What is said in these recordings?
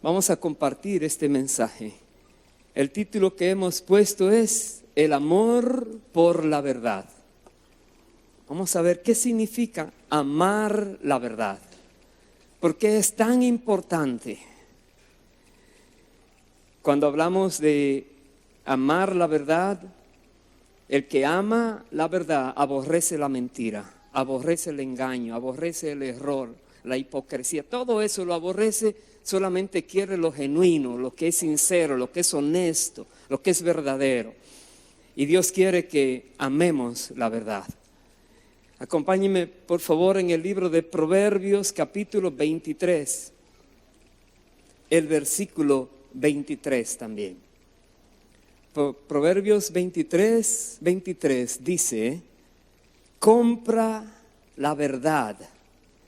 Vamos a compartir este mensaje. El título que hemos puesto es El amor por la verdad. Vamos a ver qué significa amar la verdad. ¿Por qué es tan importante? Cuando hablamos de amar la verdad, el que ama la verdad aborrece la mentira, aborrece el engaño, aborrece el error, la hipocresía. Todo eso lo aborrece, solamente quiere lo genuino, lo que es sincero, lo que es honesto, lo que es verdadero. Y Dios quiere que amemos la verdad. Acompáñenme por favor en el libro de Proverbios capítulo 23, el versículo 23 también. Proverbios 23 dice: compra la verdad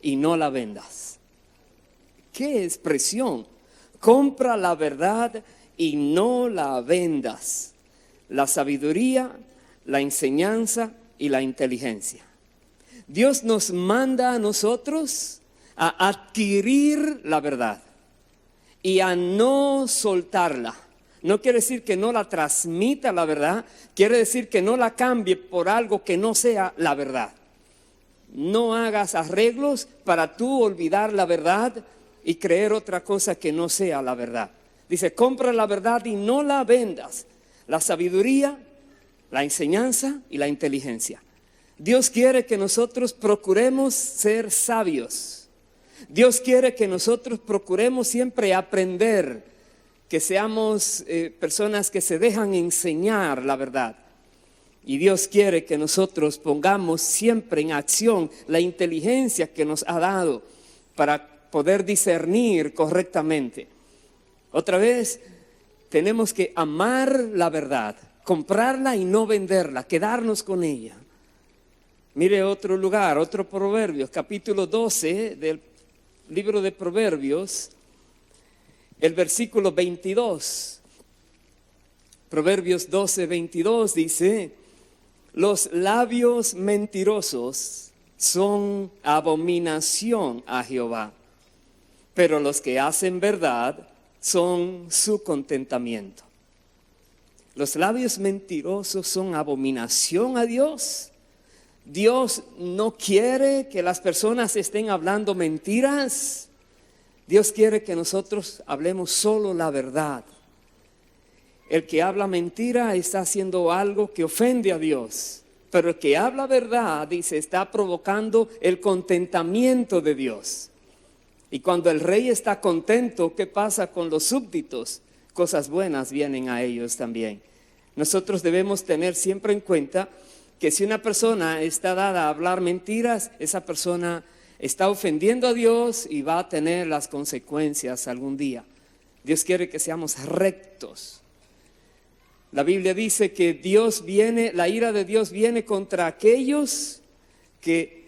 y no la vendas. ¡Qué expresión! Compra la verdad y no la vendas. La sabiduría, la enseñanza y la inteligencia. Dios nos manda a nosotros a adquirir la verdad y a no soltarla. No quiere decir que no la transmita la verdad, quiere decir que no la cambie por algo que no sea la verdad. No hagas arreglos para tú olvidar la verdad y creer otra cosa que no sea la verdad. Dice, compra la verdad y no la vendas. La sabiduría, la enseñanza y la inteligencia. Dios quiere que nosotros procuremos ser sabios. Dios quiere que nosotros procuremos siempre aprender, que seamos personas que se dejan enseñar la verdad. Y Dios quiere que nosotros pongamos siempre en acción la inteligencia que nos ha dado para poder discernir correctamente. Otra vez, tenemos que amar la verdad, comprarla y no venderla, quedarnos con ella. Mire otro lugar, otro Proverbios, capítulo 12 del libro de Proverbios, el versículo 22. Proverbios 12, 22 dice: los labios mentirosos son abominación a Jehová, pero los que hacen verdad son su contentamiento. Los labios mentirosos son abominación a Dios. Dios no quiere que las personas estén hablando mentiras. Dios quiere que nosotros hablemos solo la verdad. El que habla mentira está haciendo algo que ofende a Dios. Pero el que habla verdad, dice, está provocando el contentamiento de Dios. Y cuando el rey está contento, ¿qué pasa con los súbditos? Cosas buenas vienen a ellos también. Nosotros debemos tener siempre en cuenta que si una persona está dada a hablar mentiras, esa persona está ofendiendo a Dios y va a tener las consecuencias algún día. Dios quiere que seamos rectos. La Biblia dice que la ira de Dios viene contra aquellos que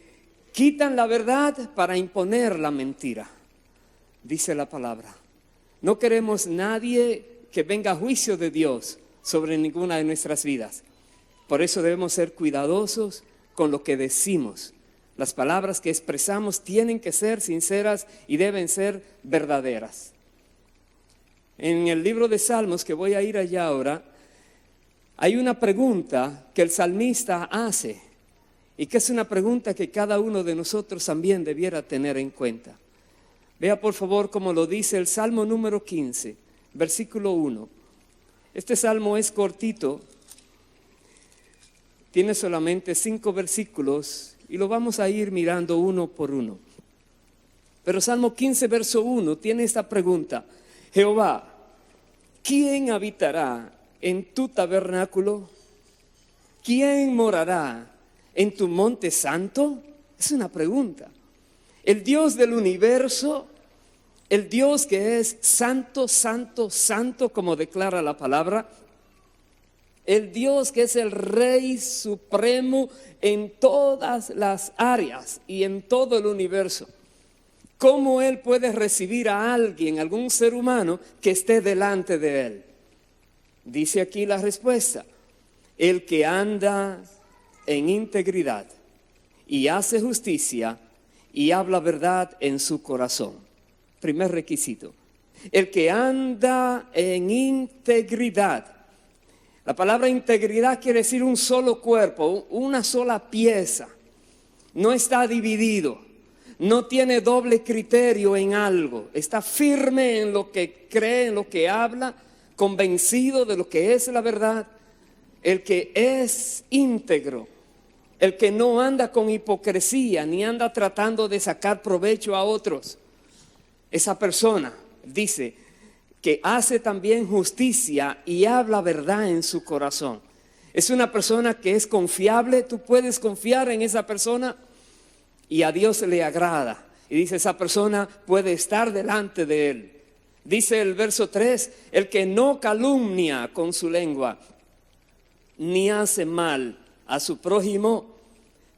quitan la verdad para imponer la mentira. Dice la palabra. No queremos nadie que venga a juicio de Dios sobre ninguna de nuestras vidas. Por eso debemos ser cuidadosos con lo que decimos. Las palabras que expresamos tienen que ser sinceras y deben ser verdaderas. En el libro de Salmos, que voy a ir allá ahora, hay una pregunta que el salmista hace y que es una pregunta que cada uno de nosotros también debiera tener en cuenta. Vea por favor cómo lo dice el Salmo número 15, versículo 1. Este salmo es cortito, tiene solamente 5 versículos y lo vamos a ir mirando uno por uno. Pero Salmo 15, verso 1 tiene esta pregunta: Jehová, ¿quién habitará en tu tabernáculo? ¿Quién morará en tu monte santo? Es una pregunta. El Dios del universo, el Dios que es santo, santo, santo, como declara la palabra, el Dios que es el Rey supremo en todas las áreas y en todo el universo. ¿Cómo Él puede recibir a alguien, algún ser humano que esté delante de Él? Dice aquí la respuesta: el que anda en integridad y hace justicia y habla verdad en su corazón. Primer requisito: el que anda en integridad. La palabra integridad quiere decir un solo cuerpo, una sola pieza. No está dividido, no tiene doble criterio en algo. Está firme en lo que cree, en lo que habla, convencido de lo que es la verdad. El que es íntegro, el que no anda con hipocresía, ni anda tratando de sacar provecho a otros. Esa persona, dice, que hace también justicia y habla verdad en su corazón. Es una persona que es confiable, tú puedes confiar en esa persona y a Dios le agrada. Y dice, esa persona puede estar delante de Él. Dice el verso 3, el que no calumnia con su lengua, ni hace mal a su prójimo,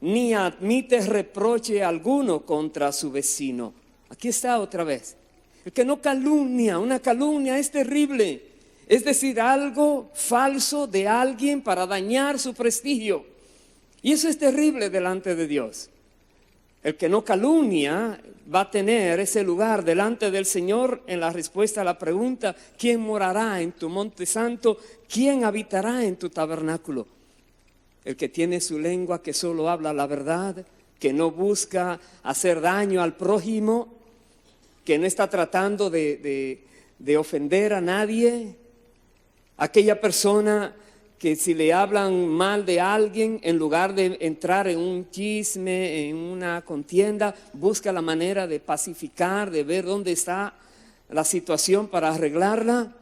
ni admite reproche alguno contra su vecino. Aquí está otra vez. El que no calumnia, una calumnia es terrible. Es decir, algo falso de alguien para dañar su prestigio. Y eso es terrible delante de Dios. El que no calumnia va a tener ese lugar delante del Señor en la respuesta a la pregunta: ¿quién morará en tu monte santo? ¿Quién habitará en tu tabernáculo? El que tiene su lengua que solo habla la verdad, que no busca hacer daño al prójimo, que no está tratando de ofender a nadie. Aquella persona que si le hablan mal de alguien, en lugar de entrar en un chisme, en una contienda, busca la manera de pacificar, de ver dónde está la situación para arreglarla.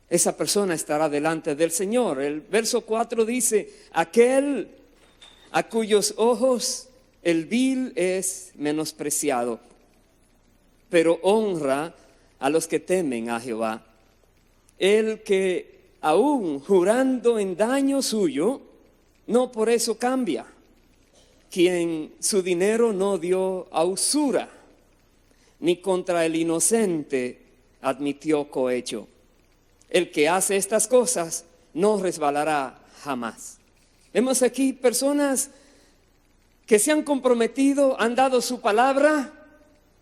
Esa persona estará delante del Señor. El verso 4 dice: aquel a cuyos ojos el vil es menospreciado, pero honra a los que temen a Jehová. El que aún jurando en daño suyo, no por eso cambia. Quien su dinero no dio a usura, ni contra el inocente admitió cohecho. El que hace estas cosas no resbalará jamás. Vemos aquí personas que se han comprometido, han dado su palabra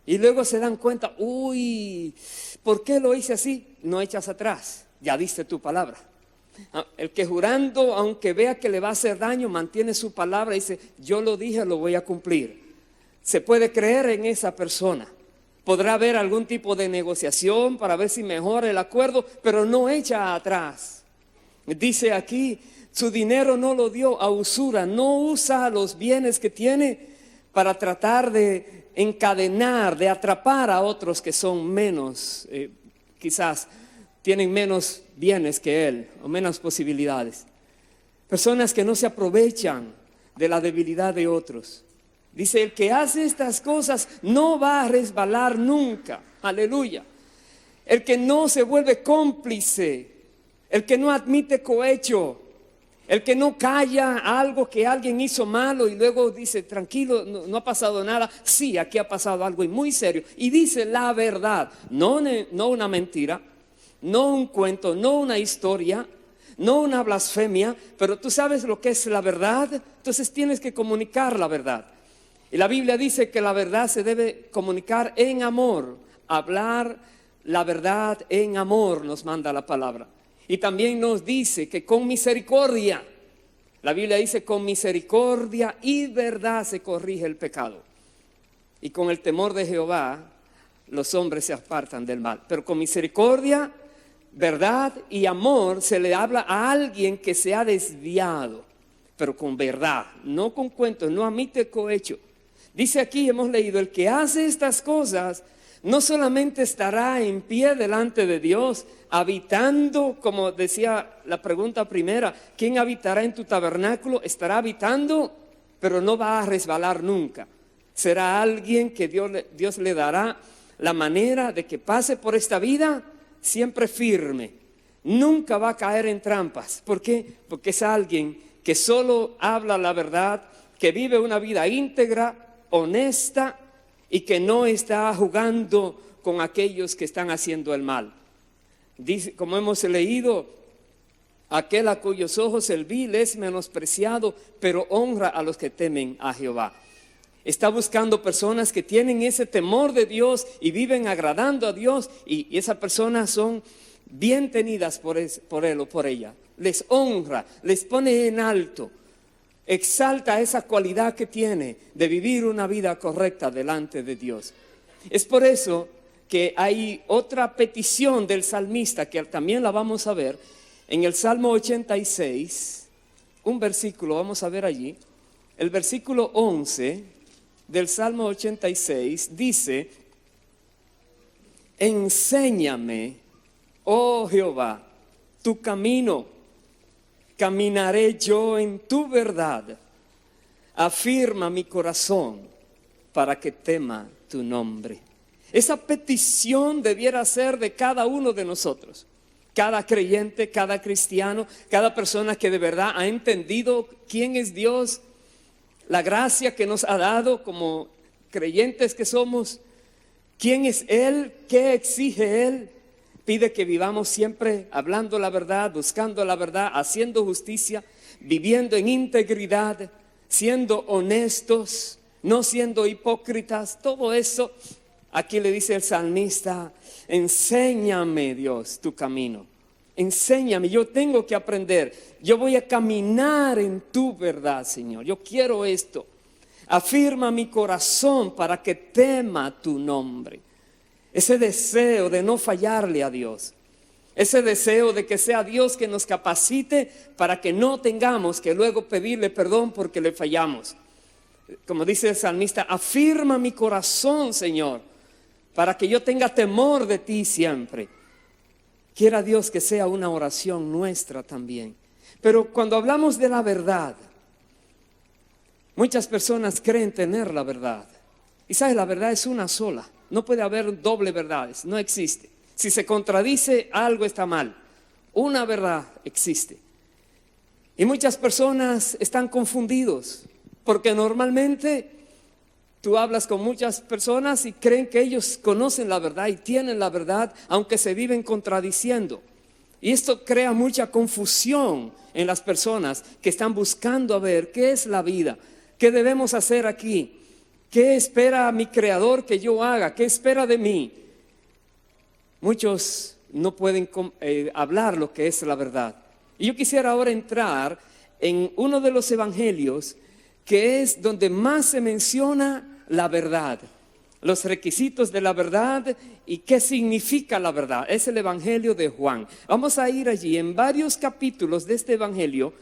y luego se dan cuenta: uy, ¿por qué lo hice así? No echas atrás, ya diste tu palabra. El que jurando, aunque vea que le va a hacer daño, mantiene su palabra y dice: yo lo dije, lo voy a cumplir. Se puede creer en esa persona. Podrá haber algún tipo de negociación para ver si mejora el acuerdo, pero no echa atrás. Dice aquí, su dinero no lo dio a usura, no usa los bienes que tiene para tratar de encadenar, de atrapar a otros que son menos, quizás tienen menos bienes que él o menos posibilidades. Personas que no se aprovechan de la debilidad de otros. Dice, el que hace estas cosas no va a resbalar nunca. Aleluya. El que no se vuelve cómplice, el que no admite cohecho, el que no calla algo que alguien hizo malo y luego dice: tranquilo, no ha pasado nada. Sí, aquí ha pasado algo muy serio. Y dice la verdad, no una mentira, no un cuento, no una historia, no una blasfemia, pero tú sabes lo que es la verdad, entonces tienes que comunicar la verdad. Y la Biblia dice que la verdad se debe comunicar en amor, hablar la verdad en amor, nos manda la palabra. Y también nos dice que con misericordia, la Biblia dice: con misericordia y verdad se corrige el pecado. Y con el temor de Jehová los hombres se apartan del mal. Pero con misericordia, verdad y amor se le habla a alguien que se ha desviado, pero con verdad, no con cuentos, no admite cohecho. Dice aquí, hemos leído, el que hace estas cosas no solamente estará en pie delante de Dios, habitando, como decía la pregunta primera, ¿quién habitará en tu tabernáculo? Estará habitando, pero no va a resbalar nunca. Será alguien que Dios le dará la manera de que pase por esta vida siempre firme. Nunca va a caer en trampas. ¿Por qué? Porque es alguien que solo habla la verdad, que vive una vida íntegra, honesta, y que no está jugando con aquellos que están haciendo el mal. Dice, como hemos leído, aquel a cuyos ojos el vil es menospreciado, pero honra a los que temen a Jehová. Está buscando personas que tienen ese temor de Dios y viven agradando a Dios, y esas personas son bien tenidas por él o por ella. Les honra, les pone en alto, exalta esa cualidad que tiene de vivir una vida correcta delante de Dios. Es por eso que hay otra petición del salmista que también la vamos a ver en el Salmo 86, un versículo, vamos a ver allí, el versículo 11 del Salmo 86 dice: enséñame, oh Jehová, tu camino, caminaré yo en tu verdad. Afirma mi corazón para que tema tu nombre. Esa petición debiera ser de cada uno de nosotros, cada creyente, cada cristiano, cada persona que de verdad ha entendido quién es Dios, la gracia que nos ha dado como creyentes que somos, quién es Él, qué exige Él. Pide que vivamos siempre hablando la verdad, buscando la verdad, haciendo justicia, viviendo en integridad, siendo honestos, no siendo hipócritas. Todo eso, aquí le dice el salmista: enséñame, Dios, tu camino. Enséñame, yo tengo que aprender. Yo voy a caminar en tu verdad, Señor. Yo quiero esto. Afirma mi corazón para que tema tu nombre. Ese deseo de no fallarle a Dios. Ese deseo de que sea Dios que nos capacite para que no tengamos que luego pedirle perdón porque le fallamos. Como dice el salmista: afirma mi corazón, Señor, para que yo tenga temor de ti siempre. Quiera Dios que sea una oración nuestra también. Pero cuando hablamos de la verdad, muchas personas creen tener la verdad. Y sabes, la verdad es una sola. No puede haber doble verdades, no existe. Si se contradice, algo está mal. Una verdad existe. Y muchas personas están confundidos, porque normalmente tú hablas con muchas personas y creen que ellos conocen la verdad y tienen la verdad, aunque se viven contradiciendo. Y esto crea mucha confusión en las personas que están buscando a ver qué es la vida, qué debemos hacer aquí, qué espera mi Creador que yo haga, qué espera de mí. Muchos no pueden hablar lo que es la verdad. Y yo quisiera ahora entrar en uno de los evangelios que es donde más se menciona la verdad, los requisitos de la verdad y qué significa la verdad. Es el evangelio de Juan. Vamos a ir allí en varios capítulos de este evangelio.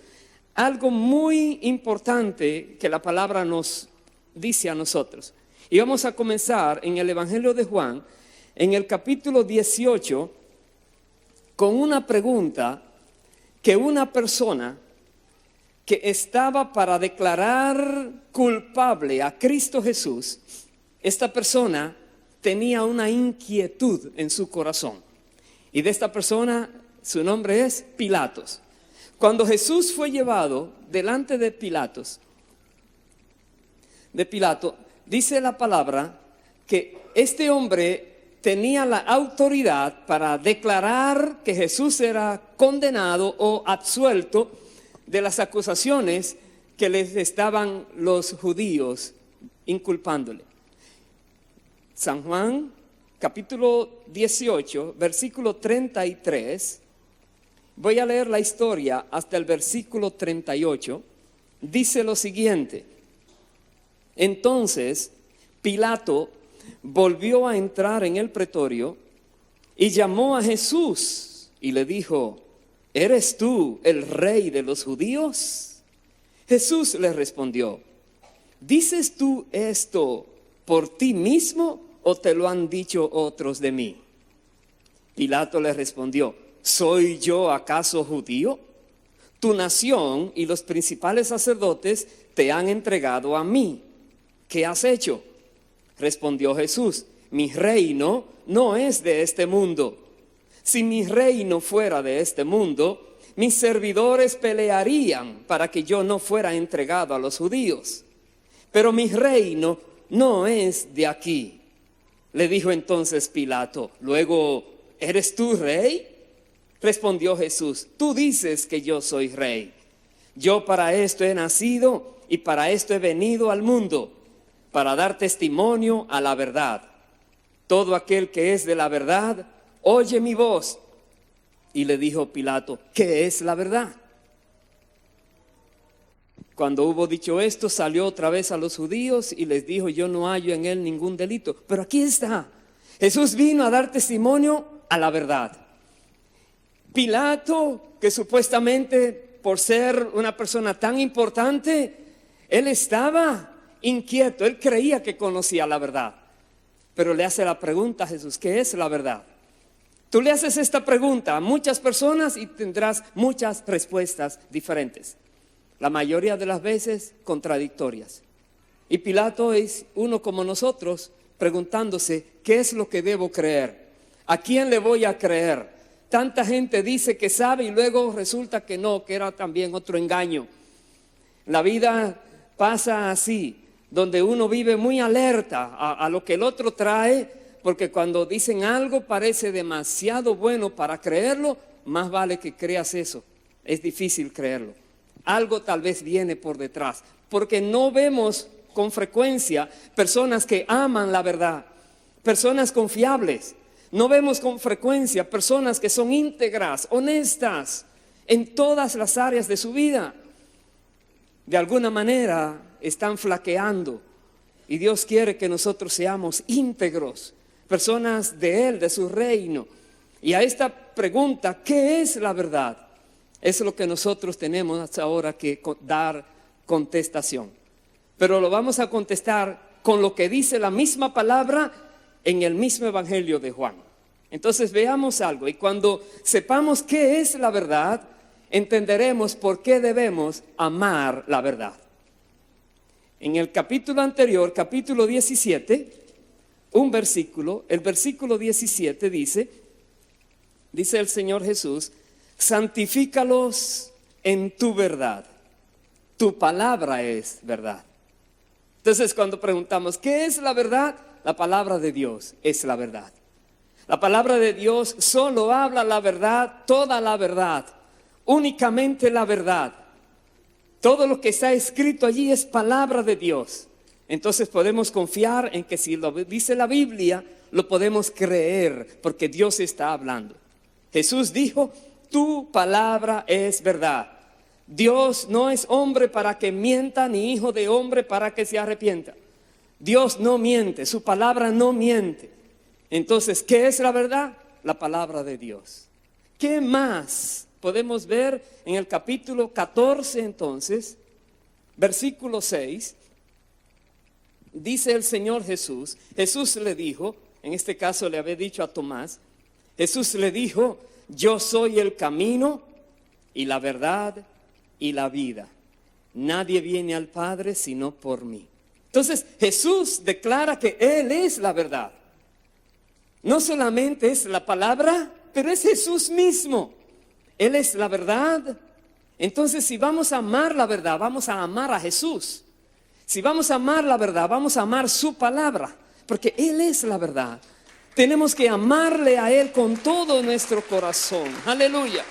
Algo muy importante que la palabra nos dice a nosotros. Y vamos a comenzar en el evangelio de Juan, en el capítulo 18, con una pregunta que una persona que estaba para declarar culpable a Cristo Jesús, esta persona tenía una inquietud en su corazón. Y de esta persona, su nombre es Pilatos. Cuando Jesús fue llevado delante de Pilato, dice la palabra que este hombre tenía la autoridad para declarar que Jesús era condenado o absuelto de las acusaciones que les estaban los judíos inculpándole. San Juan, capítulo 18, versículo 33. Voy a leer la historia hasta el versículo 38. Dice lo siguiente: entonces Pilato volvió a entrar en el pretorio y llamó a Jesús y le dijo: ¿eres tú el rey de los judíos? Jesús le respondió: ¿dices tú esto por ti mismo o te lo han dicho otros de mí? Pilato le respondió: ¿soy yo acaso judío? Tu nación y los principales sacerdotes te han entregado a mí. ¿Qué has hecho? Respondió Jesús: mi reino no es de este mundo. Si mi reino fuera de este mundo, mis servidores pelearían para que yo no fuera entregado a los judíos. Pero mi reino no es de aquí. Le dijo entonces Pilato: luego, ¿eres tú rey? Respondió Jesús: tú dices que yo soy rey. Yo para esto he nacido y para esto he venido al mundo, para dar testimonio a la verdad. Todo aquel que es de la verdad, oye mi voz. Y le dijo Pilato, ¿qué es la verdad? Cuando hubo dicho esto, salió otra vez a los judíos y les dijo, yo no hallo en él ningún delito. Pero aquí está, Jesús vino a dar testimonio a la verdad. Pilato, que supuestamente por ser una persona tan importante, él estaba inquieto, él creía que conocía la verdad. Pero le hace la pregunta a Jesús, ¿qué es la verdad? Tú le haces esta pregunta a muchas personas y tendrás muchas respuestas diferentes. La mayoría de las veces contradictorias. Y Pilato es uno como nosotros, preguntándose, ¿qué es lo que debo creer? ¿A quién le voy a creer? Tanta gente dice que sabe y luego resulta que no, que era también otro engaño. La vida pasa así, donde uno vive muy alerta a lo que el otro trae, porque cuando dicen algo parece demasiado bueno para creerlo, más vale que creas eso. Es difícil creerlo. Algo tal vez viene por detrás, porque no vemos con frecuencia personas que aman la verdad, personas confiables. No vemos con frecuencia personas que son íntegras, honestas en todas las áreas de su vida. De alguna manera están flaqueando y Dios quiere que nosotros seamos íntegros, personas de Él, de su reino. Y a esta pregunta, ¿qué es la verdad? Es lo que nosotros tenemos hasta ahora que dar contestación. Pero lo vamos a contestar con lo que dice la misma palabra en el mismo Evangelio de Juan. Entonces veamos algo y cuando sepamos qué es la verdad, entenderemos por qué debemos amar la verdad. En el capítulo anterior, capítulo 17, un versículo, el versículo 17 dice el Señor Jesús, santifícalos en tu verdad, tu palabra es verdad. Entonces cuando preguntamos, ¿qué es la verdad? La palabra de Dios es la verdad. La palabra de Dios solo habla la verdad, toda la verdad, únicamente la verdad. Todo lo que está escrito allí es palabra de Dios. Entonces podemos confiar en que si lo dice la Biblia, lo podemos creer porque Dios está hablando. Jesús dijo, tu palabra es verdad. Dios no es hombre para que mienta, ni hijo de hombre para que se arrepienta. Dios no miente, su palabra no miente. Entonces, ¿qué es la verdad? La palabra de Dios. ¿Qué más podemos ver en el capítulo 14 entonces? Versículo 6. Dice el Señor Jesús, Jesús le dijo, en este caso le había dicho a Tomás, Jesús le dijo, yo soy el camino y la verdad y la vida. Nadie viene al Padre sino por mí. Entonces Jesús declara que Él es la verdad. No solamente es la palabra, pero es Jesús mismo. Él es la verdad. Entonces si vamos a amar la verdad, vamos a amar a Jesús. Si vamos a amar la verdad, vamos a amar su palabra, porque Él es la verdad. Tenemos que amarle a Él con todo nuestro corazón. Aleluya.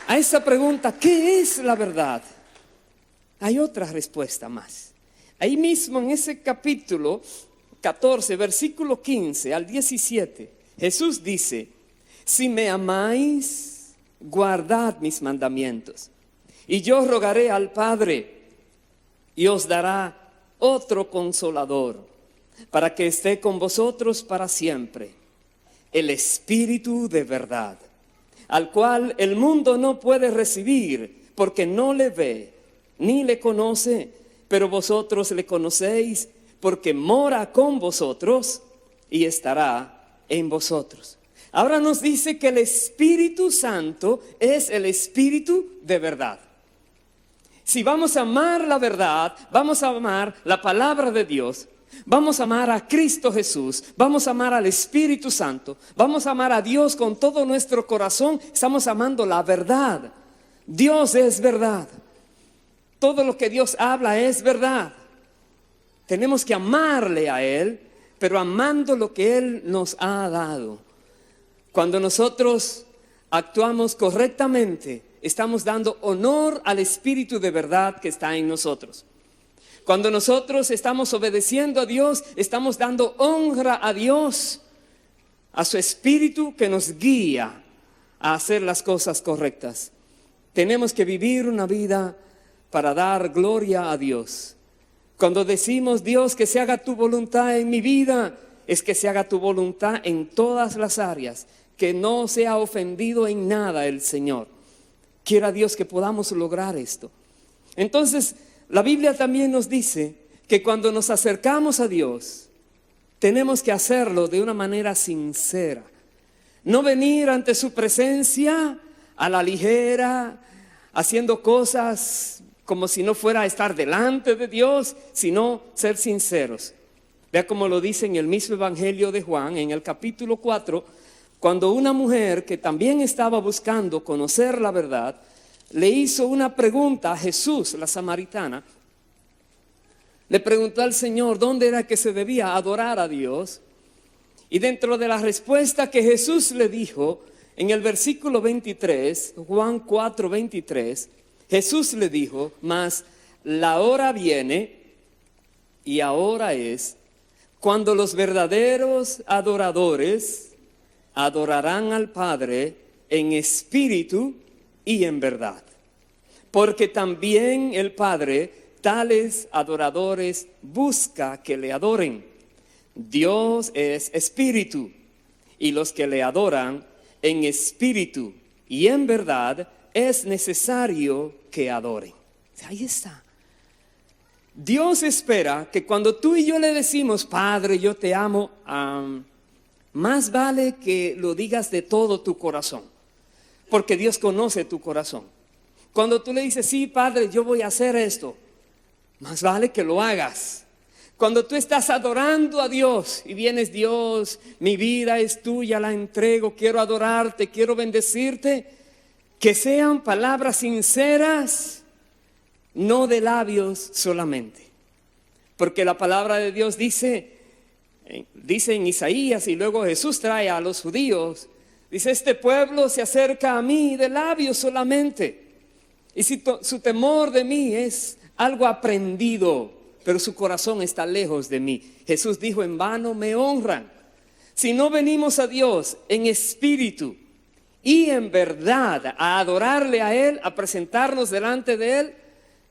A esa pregunta, ¿qué es la verdad? Hay otra respuesta más. Ahí mismo en ese capítulo 14, versículo 15 al 17, Jesús dice, si me amáis, guardad mis mandamientos. Y yo rogaré al Padre y os dará otro consolador para que esté con vosotros para siempre, el Espíritu de verdad, al cual el mundo no puede recibir porque no le ve ni le conoce, pero vosotros le conocéis porque mora con vosotros y estará en vosotros. Ahora nos dice que el Espíritu Santo es el Espíritu de verdad. Si vamos a amar la verdad, vamos a amar la palabra de Dios, vamos a amar a Cristo Jesús, vamos a amar al Espíritu Santo, vamos a amar a Dios con todo nuestro corazón, estamos amando la verdad. Dios es verdad. Todo lo que Dios habla es verdad. Tenemos que amarle a Él, pero amando lo que Él nos ha dado. Cuando nosotros actuamos correctamente, estamos dando honor al Espíritu de verdad que está en nosotros. Cuando nosotros estamos obedeciendo a Dios, estamos dando honra a Dios, a su Espíritu que nos guía a hacer las cosas correctas. Tenemos que vivir una vida para dar gloria a Dios. Cuando decimos, Dios, que se haga tu voluntad en mi vida, es que se haga tu voluntad en todas las áreas, que no sea ofendido en nada el Señor. Quiera Dios que podamos lograr esto. Entonces, la Biblia también nos dice que cuando nos acercamos a Dios, tenemos que hacerlo de una manera sincera. No venir ante su presencia a la ligera, haciendo cosas como si no fuera a estar delante de Dios, sino ser sinceros. Vea cómo lo dice en el mismo Evangelio de Juan, en el capítulo 4, cuando una mujer que también estaba buscando conocer la verdad, le hizo una pregunta a Jesús, la samaritana. Le preguntó al Señor dónde era que se debía adorar a Dios. Y dentro de la respuesta que Jesús le dijo, en el versículo 23, Juan 4, 23, Jesús le dijo, mas la hora viene y ahora es cuando los verdaderos adoradores adorarán al Padre en espíritu y en verdad. Porque también el Padre tales adoradores busca que le adoren. Dios es espíritu y los que le adoran en espíritu y en verdad es necesario que adoren. Ahí está. Dios espera que cuando tú y yo le decimos, Padre, yo te amo, más vale que lo digas de todo tu corazón, porque Dios conoce tu corazón. Cuando tú le dices, sí, Padre, yo voy a hacer esto, más vale que lo hagas. Cuando tú estás adorando a Dios y vienes, Dios, mi vida es tuya, la entrego, quiero adorarte, quiero bendecirte, que sean palabras sinceras, no de labios solamente. Porque la palabra de Dios dice en Isaías, y luego Jesús trae a los judíos, dice, este pueblo se acerca a mí de labios solamente. Y si su temor de mí es algo aprendido, pero su corazón está lejos de mí. Jesús dijo, en vano me honran. Si no venimos a Dios en espíritu y en verdad a adorarle a Él, a presentarnos delante de Él,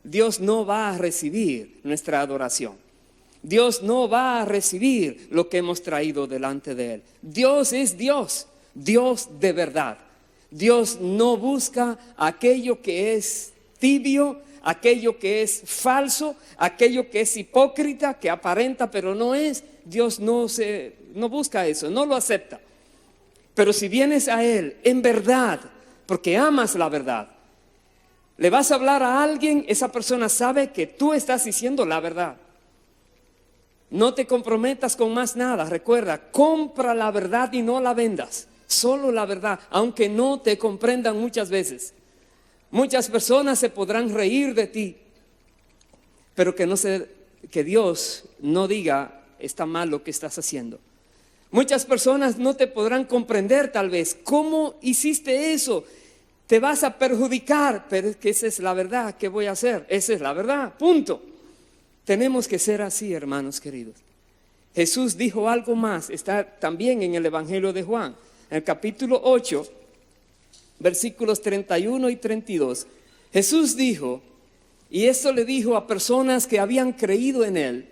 Dios no va a recibir nuestra adoración. Dios no va a recibir lo que hemos traído delante de Él. Dios es Dios, Dios de verdad. Dios no busca aquello que es tibio, aquello que es falso, aquello que es hipócrita, que aparenta pero no es. Dios no busca eso, no lo acepta. Pero si vienes a Él en verdad, porque amas la verdad, le vas a hablar a alguien, esa persona sabe que tú estás diciendo la verdad. No te comprometas con más nada. Recuerda, compra la verdad y no la vendas. Solo la verdad, aunque no te comprendan muchas veces. Muchas personas se podrán reír de ti, pero que Dios no diga, está mal lo que estás haciendo. Muchas personas no te podrán comprender tal vez. ¿Cómo hiciste eso? Te vas a perjudicar, pero es que esa es la verdad. ¿Qué voy a hacer? Esa es la verdad, punto. Tenemos que ser así, hermanos queridos. Jesús dijo algo más, está también en el Evangelio de Juan, en el capítulo 8, versículos 31 y 32. Jesús dijo, y esto le dijo a personas que habían creído en Él,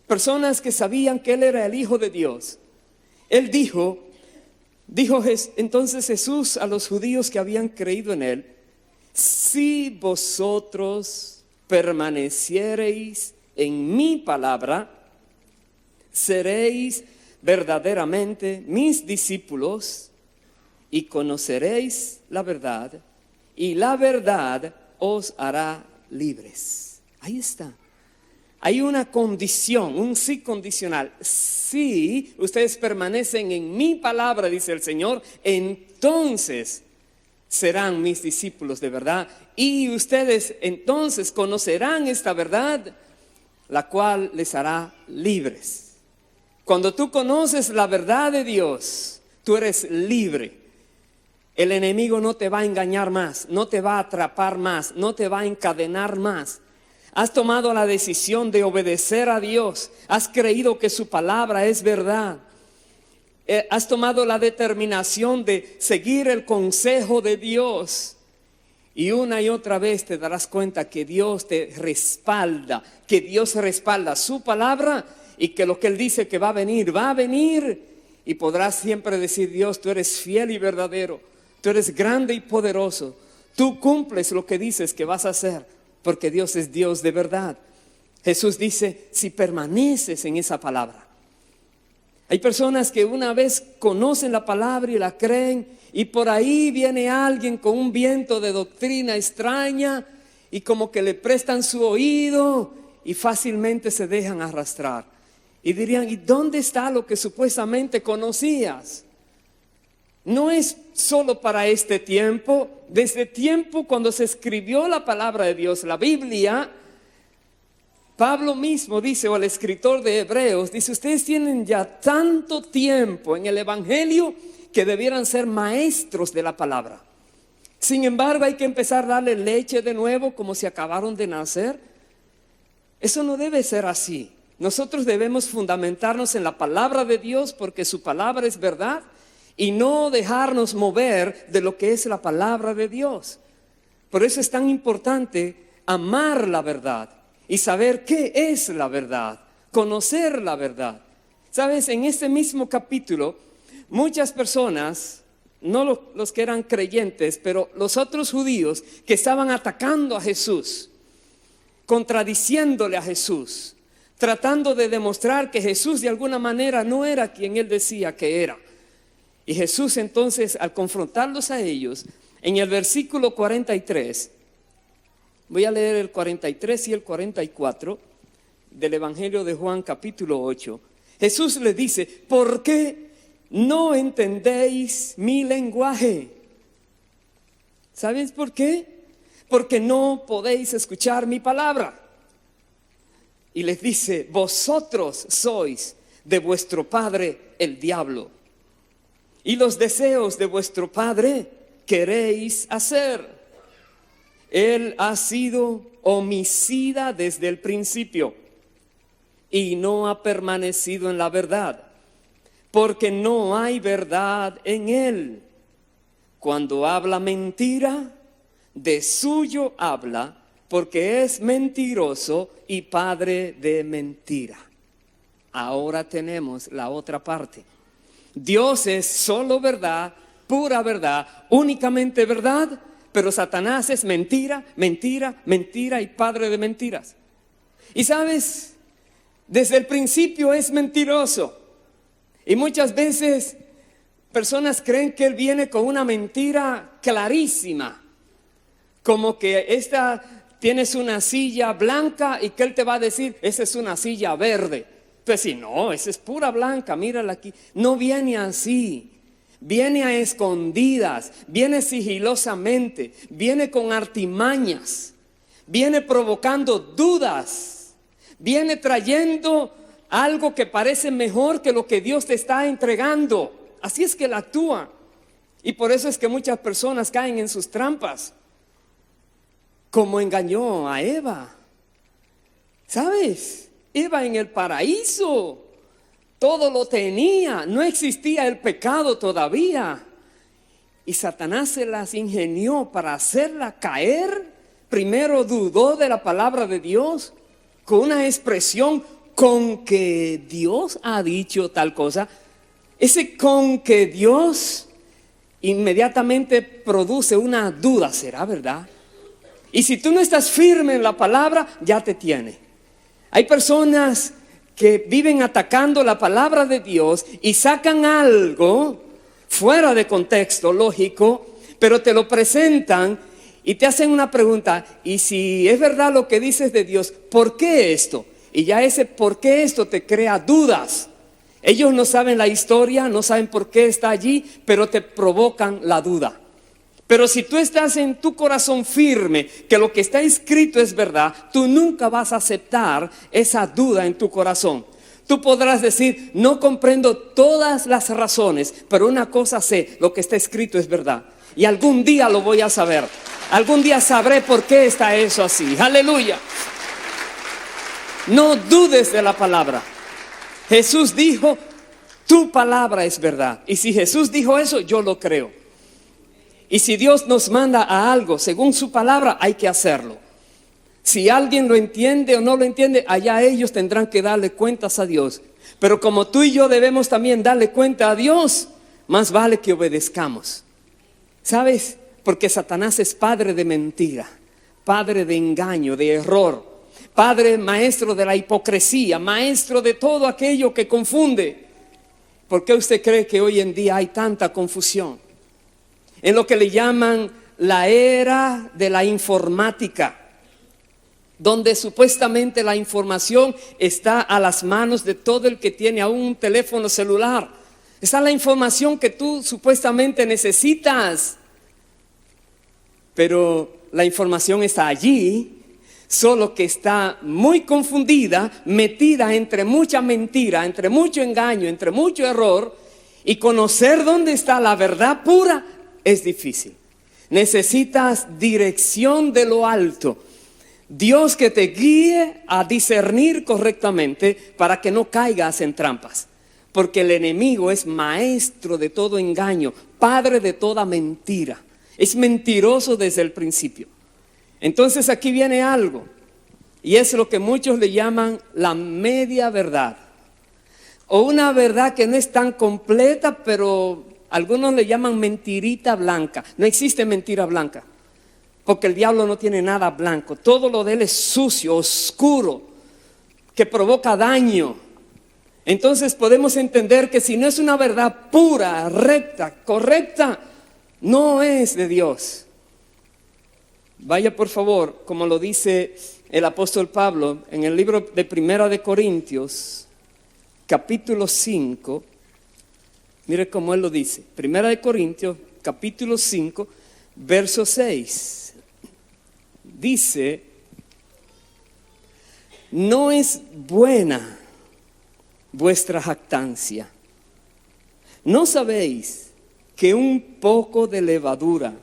personas que sabían que Él era el Hijo de Dios. Él dijo entonces Jesús a los judíos que habían creído en Él, si vosotros permaneciereis en mi palabra, seréis verdaderamente mis discípulos y conoceréis la verdad, y la verdad os hará libres. Ahí está. Hay una condición, un sí condicional. Si ustedes permanecen en mi palabra, dice el Señor, entonces serán mis discípulos de verdad. Y ustedes entonces conocerán esta verdad, la cual les hará libres. Cuando tú conoces la verdad de Dios, tú eres libre. El enemigo no te va a engañar más, no te va a atrapar más, no te va a encadenar más. Has tomado la decisión de obedecer a Dios. Has creído que su palabra es verdad. Has tomado la determinación de seguir el consejo de Dios. Y una y otra vez te darás cuenta que Dios te respalda, que Dios respalda su palabra y que lo que Él dice que va a venir. Y podrás siempre decir: Dios, tú eres fiel y verdadero, tú eres grande y poderoso, tú cumples lo que dices que vas a hacer, porque Dios es Dios de verdad. Jesús dice: si permaneces en esa palabra. Hay personas que una vez conocen la palabra y la creen, y por ahí viene alguien con un viento de doctrina extraña y como que le prestan su oído y fácilmente se dejan arrastrar. Y dirían: ¿y dónde está lo que supuestamente conocías? No es solo para este tiempo. Desde tiempo cuando se escribió la palabra de Dios, la Biblia, Pablo mismo dice, o el escritor de Hebreos, dice: ustedes tienen ya tanto tiempo en el Evangelio que debieran ser maestros de la palabra. Sin embargo, hay que empezar a darle leche de nuevo como si acabaron de nacer. Eso no debe ser así. Nosotros debemos fundamentarnos en la palabra de Dios, porque su palabra es verdad, y no dejarnos mover de lo que es la palabra de Dios. Por eso es tan importante amar la verdad y saber qué es la verdad, conocer la verdad. Sabes, en este mismo capítulo, muchas personas, no los que eran creyentes, pero los otros judíos que estaban atacando a Jesús, contradiciéndole a Jesús, tratando de demostrar que Jesús de alguna manera no era quien Él decía que era. Y Jesús entonces, al confrontarlos a ellos, en el versículo 43, voy a leer el 43 y el 44 del Evangelio de Juan capítulo 8. Jesús les dice: ¿por qué no entendéis mi lenguaje? ¿Sabéis por qué? Porque no podéis escuchar mi palabra. Y les dice: vosotros sois de vuestro padre el diablo, y los deseos de vuestro padre queréis hacer. Él ha sido homicida desde el principio y no ha permanecido en la verdad, porque no hay verdad en él. Cuando habla mentira, de suyo habla, porque es mentiroso y padre de mentira. Ahora tenemos la otra parte. Dios es solo verdad, pura verdad, únicamente verdad, pero Satanás es mentira, mentira, mentira y padre de mentiras. Y sabes, desde el principio es mentiroso. Y muchas veces personas creen que Él viene con una mentira clarísima, como que tienes una silla blanca y que Él te va a decir: esa es una silla verde. Pues si no, esa es pura blanca, mírala aquí. No viene así. Viene a escondidas, viene sigilosamente, viene con artimañas, viene provocando dudas, viene trayendo algo que parece mejor que lo que Dios te está entregando. Así es que Él actúa. Y por eso es que muchas personas caen en sus trampas, como engañó a Eva. ¿Sabes? Eva en el paraíso todo lo tenía, no existía el pecado todavía. Y Satanás se las ingenió para hacerla caer. Primero dudó de la palabra de Dios con una expresión: con que Dios ha dicho tal cosa. Ese con que Dios inmediatamente produce una duda: ¿será verdad? Y si tú no estás firme en la palabra, ya te tiene. Hay personas que viven atacando la palabra de Dios y sacan algo fuera de contexto lógico, pero te lo presentan y te hacen una pregunta: y si es verdad lo que dices de Dios, ¿por qué esto? Y ya ese ¿por qué esto? Te crea dudas. Ellos no saben la historia, no saben por qué está allí, pero te provocan la duda. Pero si tú estás en tu corazón firme que lo que está escrito es verdad, tú nunca vas a aceptar esa duda en tu corazón. Tú podrás decir: no comprendo todas las razones, pero una cosa sé: lo que está escrito es verdad. Y algún día lo voy a saber. Algún día sabré por qué está eso así. Aleluya. No dudes de la palabra. Jesús dijo, tu palabra es verdad. Y si Jesús dijo eso, yo lo creo. Y si Dios nos manda a algo según su palabra, hay que hacerlo. Si alguien lo entiende o no lo entiende, allá ellos tendrán que darle cuentas a Dios. Pero como tú y yo debemos también darle cuenta a Dios, más vale que obedezcamos. ¿Sabes? Porque Satanás es padre de mentira, padre de engaño, de error, padre, maestro de la hipocresía, maestro de todo aquello que confunde. ¿Por qué usted cree que hoy en día hay tanta confusión? En lo que le llaman la era de la informática, donde supuestamente la información está a las manos de todo el que tiene aún un teléfono celular. Está la información que tú supuestamente necesitas, pero la información está allí, solo que está muy confundida, metida entre mucha mentira, entre mucho engaño, entre mucho error, y conocer dónde está la verdad pura es difícil. Necesitas dirección de lo alto, Dios que te guíe a discernir correctamente para que no caigas en trampas. Porque el enemigo es maestro de todo engaño, padre de toda mentira. Es mentiroso desde el principio. Entonces aquí viene algo, y es lo que muchos le llaman la media verdad. O una verdad que no es tan completa, pero algunos le llaman mentirita blanca. No existe mentira blanca, porque el diablo no tiene nada blanco. Todo lo de él es sucio, oscuro, que provoca daño. Entonces podemos entender que si no es una verdad pura, recta, correcta, no es de Dios. Vaya por favor, como lo dice el apóstol Pablo en el libro de Primera de Corintios, capítulo 5. Mire cómo él lo dice. Primera de Corintios, capítulo 5, verso 6. Dice, no es buena vuestra jactancia. ¿No sabéis que un poco de levadura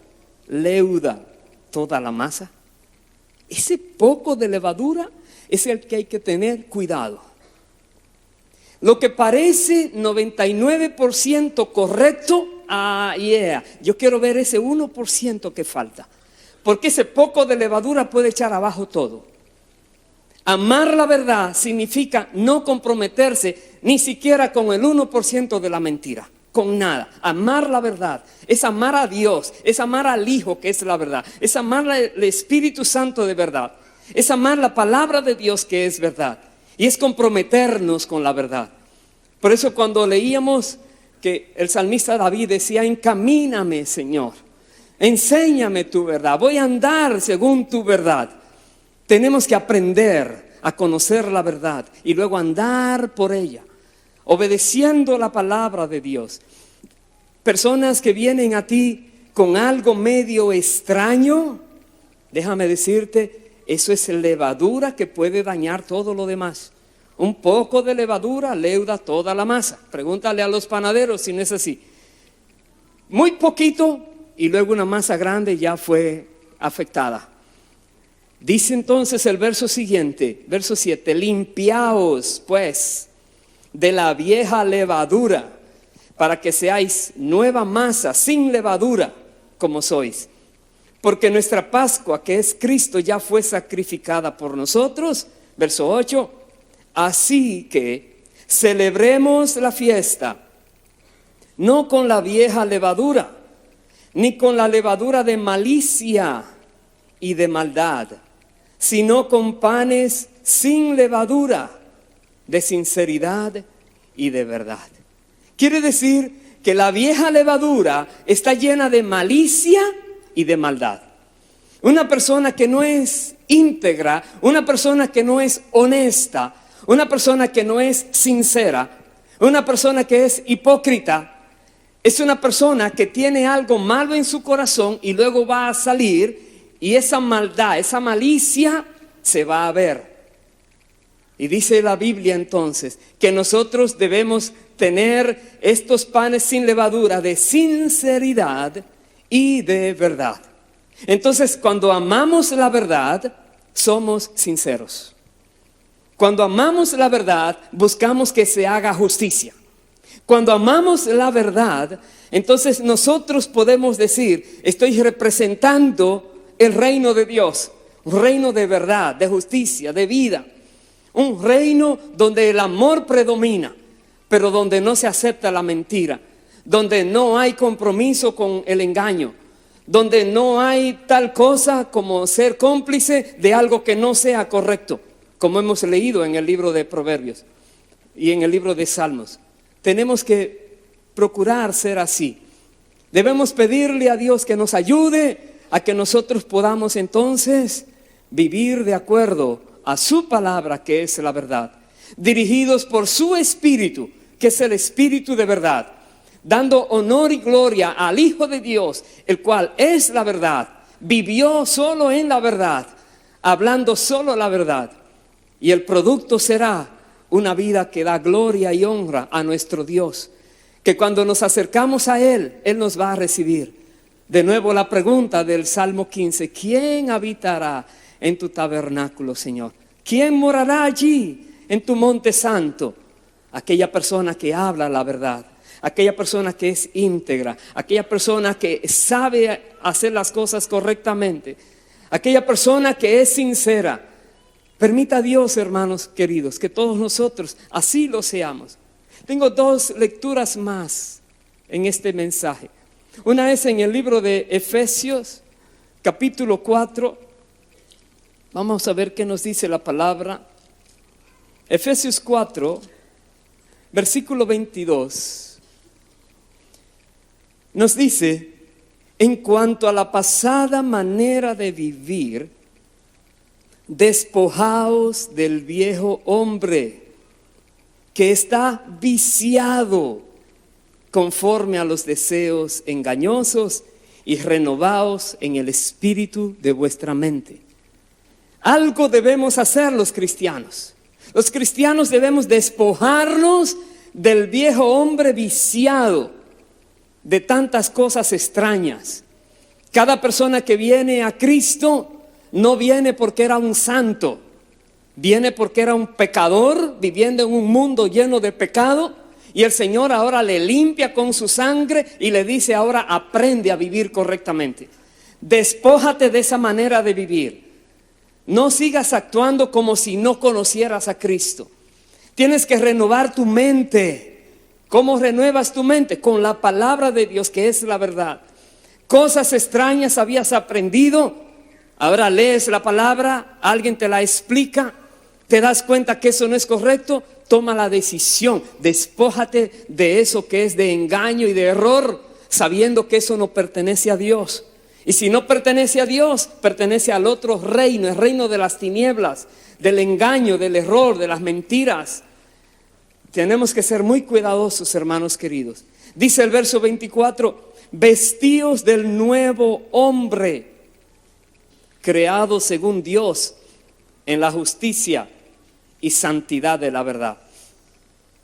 leuda toda la masa? Ese poco de levadura es el que hay que tener cuidado. Lo que parece 99% correcto, yo quiero ver ese 1% que falta. Porque ese poco de levadura puede echar abajo todo. Amar la verdad significa no comprometerse ni siquiera con el 1% de la mentira, con nada. Amar la verdad es amar a Dios, es amar al Hijo que es la verdad, es amar al Espíritu Santo de verdad, es amar la palabra de Dios que es verdad y es comprometernos con la verdad. Por eso cuando leíamos que el salmista David decía, encamíname, Señor, enséñame tu verdad, voy a andar según tu verdad. Tenemos que aprender a conocer la verdad y luego andar por ella, obedeciendo la palabra de Dios. Personas que vienen a ti con algo medio extraño, déjame decirte, eso es levadura que puede dañar todo lo demás. Un poco de levadura leuda toda la masa. Pregúntale a los panaderos si no es así. Muy poquito y luego una masa grande ya fue afectada. Dice entonces el verso siguiente, verso 7, limpiaos pues de la vieja levadura para que seáis nueva masa sin levadura como sois. Porque nuestra Pascua, que es Cristo, ya fue sacrificada por nosotros. Verso 8, así que celebremos la fiesta, no con la vieja levadura, ni con la levadura de malicia y de maldad, sino con panes sin levadura, de sinceridad y de verdad. Quiere decir que la vieja levadura está llena de malicia y de maldad. Una persona que no es íntegra, una persona que no es honesta, una persona que no es sincera, una persona que es hipócrita, es una persona que tiene algo malo en su corazón y luego va a salir y esa maldad, esa malicia se va a ver. Y dice la Biblia entonces que nosotros debemos tener estos panes sin levadura de sinceridad y de verdad. Entonces cuando amamos la verdad, somos sinceros. Cuando amamos la verdad, buscamos que se haga justicia. Cuando amamos la verdad, entonces nosotros podemos decir, estoy representando el reino de Dios, un reino de verdad, de justicia, de vida. Un reino donde el amor predomina, pero donde no se acepta la mentira, donde no hay compromiso con el engaño, donde no hay tal cosa como ser cómplice de algo que no sea correcto, como hemos leído en el libro de Proverbios y en el libro de Salmos. Tenemos que procurar ser así. Debemos pedirle a Dios que nos ayude a que nosotros podamos entonces vivir de acuerdo a su palabra, que es la verdad, dirigidos por su Espíritu, que es el Espíritu de verdad, dando honor y gloria al Hijo de Dios, el cual es la verdad, vivió solo en la verdad, hablando solo la verdad, y el producto será una vida que da gloria y honra a nuestro Dios, que cuando nos acercamos a Él, Él nos va a recibir. De nuevo la pregunta del Salmo 15, ¿quién habitará en tu tabernáculo, Señor? ¿Quién morará allí en tu monte santo? Aquella persona que habla la verdad, aquella persona que es íntegra, aquella persona que sabe hacer las cosas correctamente, aquella persona que es sincera. Permita a Dios, hermanos queridos, que todos nosotros así lo seamos. Tengo dos lecturas más en este mensaje. Una es en el libro de Efesios, capítulo 4. Vamos a ver qué nos dice la palabra. Efesios 4, versículo 22. Nos dice, en cuanto a la pasada manera de vivir, despojaos del viejo hombre que está viciado conforme a los deseos engañosos y renovaos en el espíritu de vuestra mente. Algo debemos hacer los cristianos. Los cristianos debemos despojarnos del viejo hombre viciado de tantas cosas extrañas. Cada persona que viene a Cristo no viene porque era un santo, viene porque era un pecador viviendo en un mundo lleno de pecado, y el Señor ahora le limpia con su sangre y le dice: ahora aprende a vivir correctamente. Despójate de esa manera de vivir. No sigas actuando como si no conocieras a Cristo. Tienes que renovar tu mente. ¿Cómo renuevas tu mente? Con la palabra de Dios, que es la verdad. Cosas extrañas habías aprendido, ahora lees la palabra, alguien te la explica, te das cuenta que eso no es correcto, toma la decisión, despójate de eso que es de engaño y de error, sabiendo que eso no pertenece a Dios. Y si no pertenece a Dios, pertenece al otro reino, el reino de las tinieblas, del engaño, del error, de las mentiras. Tenemos que ser muy cuidadosos, hermanos queridos. Dice el verso 24, vestíos del nuevo hombre, creado según Dios en la justicia y santidad de la verdad.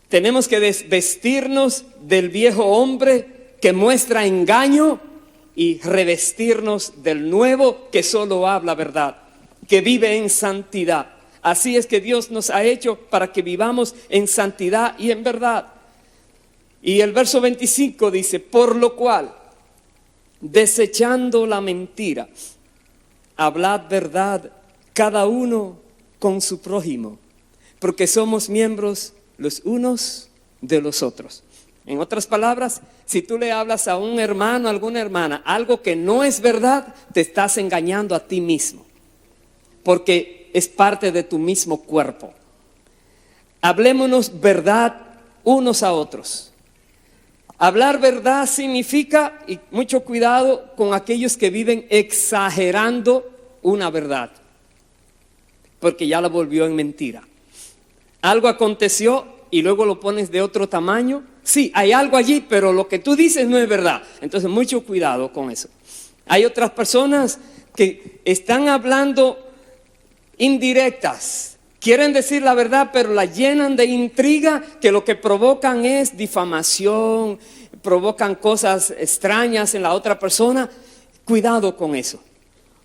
Tenemos que vestirnos del viejo hombre que muestra engaño y revestirnos del nuevo que solo habla verdad, que vive en santidad. Así es que Dios nos ha hecho para que vivamos en santidad y en verdad. Y el verso 25 dice, por lo cual, desechando la mentira, hablad verdad cada uno con su prójimo, porque somos miembros los unos de los otros. En otras palabras, si tú le hablas a un hermano, a alguna hermana, algo que no es verdad, te estás engañando a ti mismo, porque es parte de tu mismo cuerpo. Hablémonos verdad unos a otros. Hablar verdad significa, y mucho cuidado con aquellos que viven exagerando una verdad, porque ya la volvió en mentira. Algo aconteció y luego lo pones de otro tamaño. Sí, hay algo allí, pero lo que tú dices no es verdad. Entonces, mucho cuidado con eso. Hay otras personas que están hablando indirectas. Quieren decir la verdad, pero la llenan de intriga, que lo que provocan es difamación, provocan cosas extrañas en la otra persona. Cuidado con eso.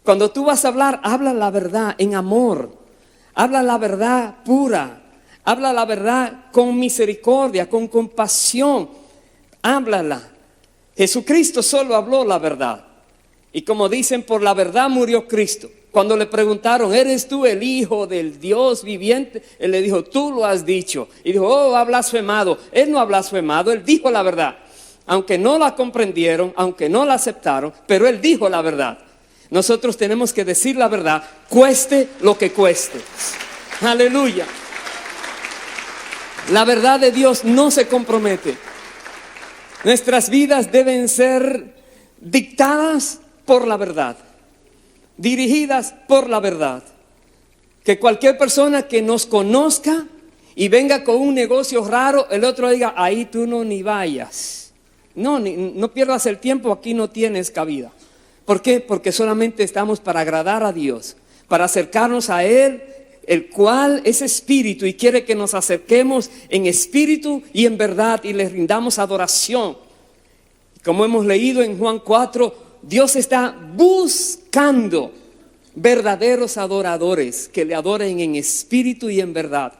Cuando tú vas a hablar, habla la verdad en amor. Habla la verdad pura. Habla la verdad con misericordia, con compasión. Háblala. Jesucristo solo habló la verdad. Y como dicen, por la verdad murió Cristo. Cuando le preguntaron, ¿eres tú el Hijo del Dios viviente? Él le dijo, tú lo has dicho. Y dijo, oh, ha blasfemado. Él no ha blasfemado, él dijo la verdad. Aunque no la comprendieron, aunque no la aceptaron, pero él dijo la verdad. Nosotros tenemos que decir la verdad, cueste lo que cueste. Aleluya. La verdad de Dios no se compromete. Nuestras vidas deben ser dictadas por la verdad, dirigidas por la verdad. Que cualquier persona que nos conozca y venga con un negocio raro, el otro diga, ahí tú no ni vayas. No pierdas el tiempo, aquí no tienes cabida. ¿Por qué? Porque solamente estamos para agradar a Dios, para acercarnos a Él, el cual es espíritu y quiere que nos acerquemos en espíritu y en verdad y le rindamos adoración. Como hemos leído en Juan 4, Dios está buscando verdaderos adoradores que le adoren en espíritu y en verdad.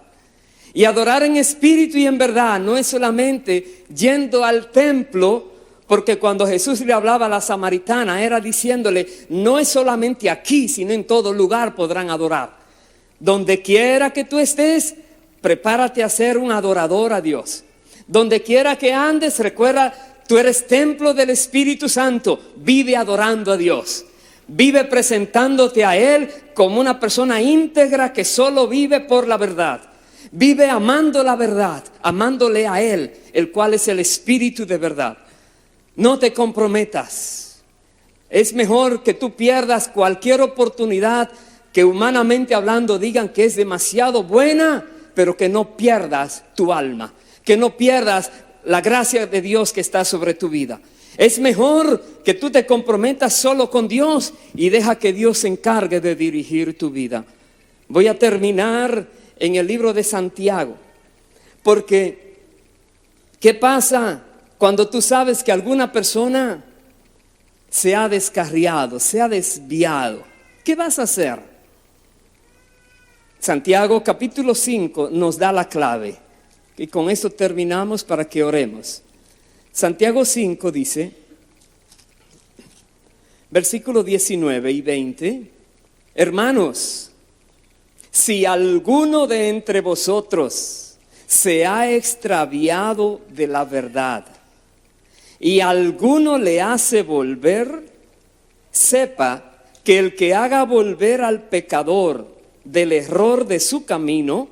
Y adorar en espíritu y en verdad no es solamente yendo al templo, porque cuando Jesús le hablaba a la samaritana era diciéndole, no es solamente aquí, sino en todo lugar podrán adorar. Donde quiera que tú estés, prepárate a ser un adorador a Dios. Donde quiera que andes, recuerda, tú eres templo del Espíritu Santo. Vive adorando a Dios. Vive presentándote a Él como una persona íntegra que solo vive por la verdad. Vive amando la verdad, amándole a Él, el cual es el Espíritu de verdad. No te comprometas. Es mejor que tú pierdas cualquier oportunidad que humanamente hablando digan que es demasiado buena, pero que no pierdas tu alma, que no pierdas la gracia de Dios que está sobre tu vida. Es mejor que tú te comprometas solo con Dios y deja que Dios se encargue de dirigir tu vida. Voy a terminar en el libro de Santiago, porque ¿qué pasa cuando tú sabes que alguna persona se ha descarriado, se ha desviado? ¿Qué vas a hacer? Santiago capítulo 5 nos da la clave. Y con esto terminamos para que oremos. Santiago 5 dice, versículos 19 y 20, hermanos, si alguno de entre vosotros se ha extraviado de la verdad y alguno le hace volver, sepa que el que haga volver al pecador del error de su camino,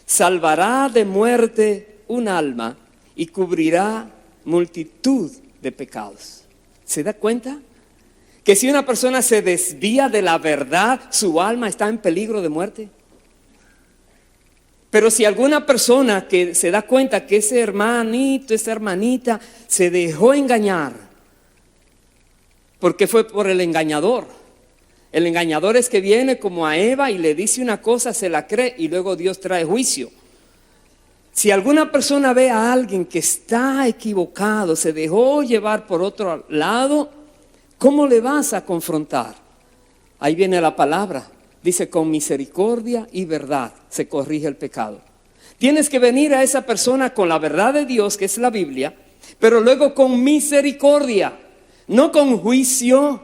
salvará de muerte un alma y cubrirá multitud de pecados. ¿Se da cuenta? Que si una persona se desvía de la verdad, su alma está en peligro de muerte. Pero si alguna persona que se da cuenta que ese hermanito, esa hermanita se dejó engañar, porque fue por el engañador. El engañador es que viene como a Eva y le dice una cosa, se la cree y luego Dios trae juicio. Si alguna persona ve a alguien que está equivocado, se dejó llevar por otro lado, ¿cómo le vas a confrontar? Ahí viene la palabra. Dice, con misericordia y verdad se corrige el pecado. Tienes que venir a esa persona con la verdad de Dios, que es la Biblia, pero luego con misericordia, no con juicio,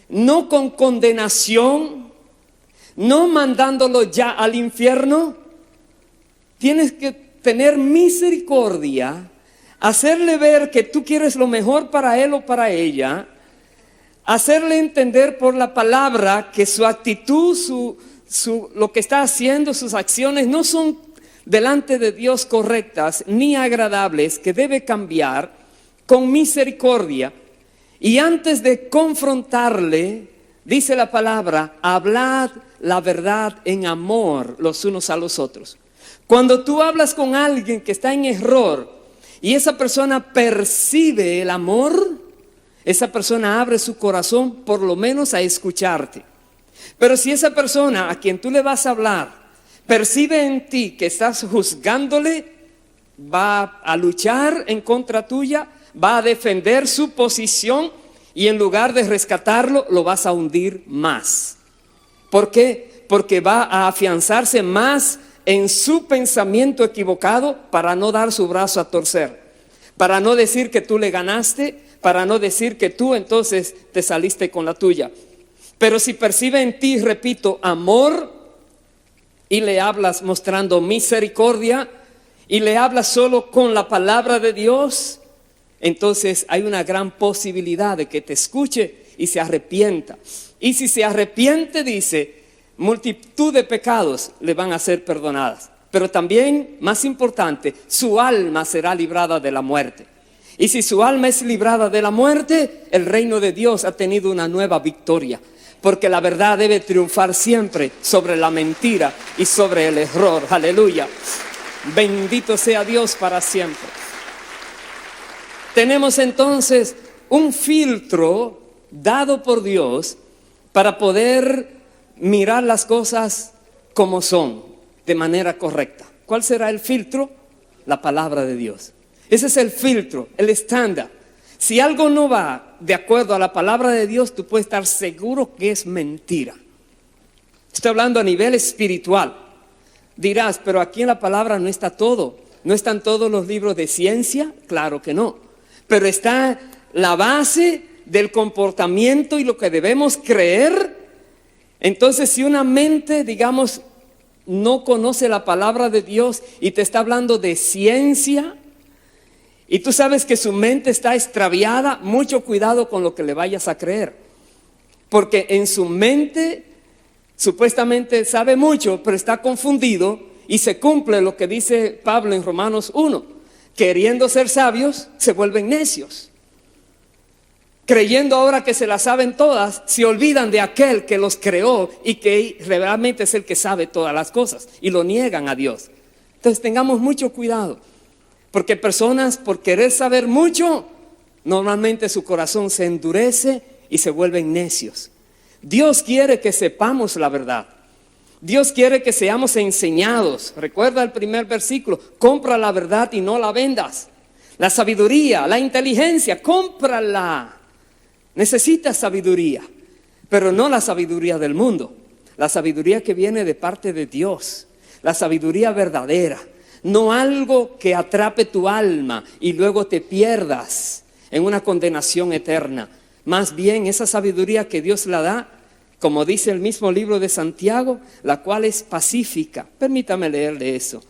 no con condenación, no mandándolo ya al infierno. Tienes que tener misericordia, hacerle ver que tú quieres lo mejor para él o para ella, hacerle entender por la palabra que su actitud, lo que está haciendo, sus acciones no son delante de Dios correctas ni agradables, que debe cambiar con misericordia. Y antes de confrontarle, dice la palabra, hablad la verdad en amor los unos a los otros. Cuando tú hablas con alguien que está en error y esa persona percibe el amor, esa persona abre su corazón por lo menos a escucharte. Pero si esa persona a quien tú le vas a hablar percibe en ti que estás juzgándole, va a luchar en contra tuya, va a defender su posición y en lugar de rescatarlo, lo vas a hundir más. ¿Por qué? porque va a afianzarse más en su pensamiento equivocado para no dar su brazo a torcer, para no decir que tú le ganaste, para no decir que tú entonces te saliste con la tuya. Pero si percibe en ti, repito, amor, y le hablas mostrando misericordia, y le hablas solo con la palabra de Dios, entonces hay una gran posibilidad de que te escuche y se arrepienta. Y si se arrepiente, dice, multitud de pecados le van a ser perdonadas. Pero también, más importante, su alma será librada de la muerte. Y si su alma es librada de la muerte, el reino de Dios ha tenido una nueva victoria. Porque la verdad debe triunfar siempre sobre la mentira y sobre el error. Aleluya. Bendito sea Dios para siempre. Tenemos entonces un filtro dado por Dios para poder mirar las cosas como son, de manera correcta. ¿Cuál será el filtro? La palabra de Dios. Ese es el filtro, el estándar. Si algo no va de acuerdo a la palabra de Dios, tú puedes estar seguro que es mentira. Estoy hablando a nivel espiritual. Dirás, pero aquí en la palabra no está todo. ¿No están todos los libros de ciencia? Claro que no. Pero está la base del comportamiento y lo que debemos creer. Entonces, si una mente, digamos, no conoce la palabra de Dios y te está hablando de ciencia, y tú sabes que su mente está extraviada, mucho cuidado con lo que le vayas a creer. Porque en su mente supuestamente sabe mucho, pero está confundido y se cumple lo que dice Pablo en Romanos 1. Queriendo ser sabios, se vuelven necios. Creyendo ahora que se las saben todas, se olvidan de aquel que los creó y que realmente es el que sabe todas las cosas y lo niegan a Dios. Entonces tengamos mucho cuidado. Porque personas, por querer saber mucho, normalmente su corazón se endurece y se vuelven necios. Dios quiere que sepamos la verdad. Dios quiere que seamos enseñados. Recuerda el primer versículo: compra la verdad y no la vendas. La sabiduría, la inteligencia, cómprala. Necesitas sabiduría, pero no la sabiduría del mundo. La sabiduría que viene de parte de Dios. La sabiduría verdadera. No algo que atrape tu alma y luego te pierdas en una condenación eterna. Más bien esa sabiduría que Dios la da, como dice el mismo libro de Santiago, la cual es pacífica. Permítame leerle eso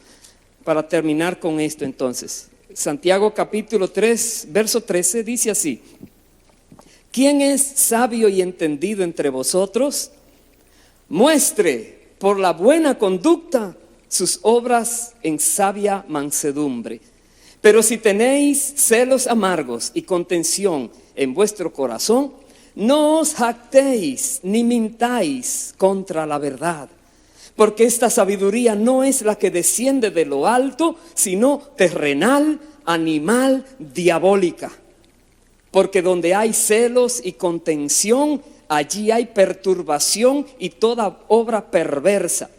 para terminar con esto entonces. Santiago capítulo 3, verso 13 dice así: ¿quién es sabio y entendido entre vosotros? Muestre por la buena conducta sus obras en sabia mansedumbre. Pero si tenéis celos amargos y contención en vuestro corazón, no os jactéis ni mintáis contra la verdad. Porque esta sabiduría no es la que desciende de lo alto, sino terrenal, animal, diabólica. Porque donde hay celos y contención, allí hay perturbación y toda obra perversa.